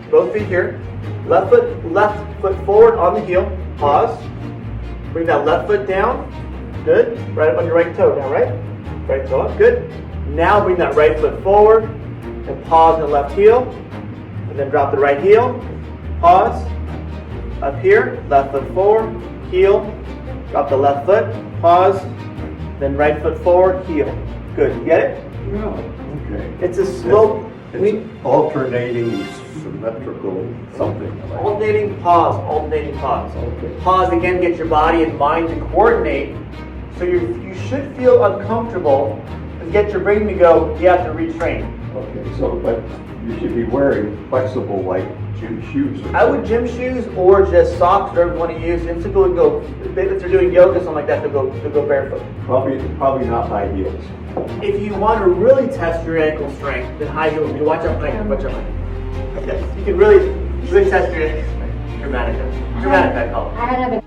both feet here. Left foot forward on the heel. Pause. Bring that left foot down. Good. Right up on your right toe now, right? Right toe up. Good. Now bring that right foot forward and pause in the left heel. And then drop the right heel. Pause. Up here. Left foot forward. Heel. Drop the left foot. Pause. Then right foot forward. Heel. Good. You get it? Yeah. Okay. It's a slow. It's alternating symmetrical something. Alternating pause. Alternating pause. Okay. Pause again. Get your body and mind to coordinate. So you should feel uncomfortable and get your brain to go, you have to retrain. Okay, so but you should be wearing flexible like gym shoes. I would gym shoes or just socks, whatever you want to use. And some people would go, if they're doing yoga, something like that, they'll go barefoot. Probably not high heels. If you want to really test your ankle strength, then high heels. Watch out, Mike. Watch out, Mike. Yes, you can really test your ankle strength. Dramatic, I call it. I had a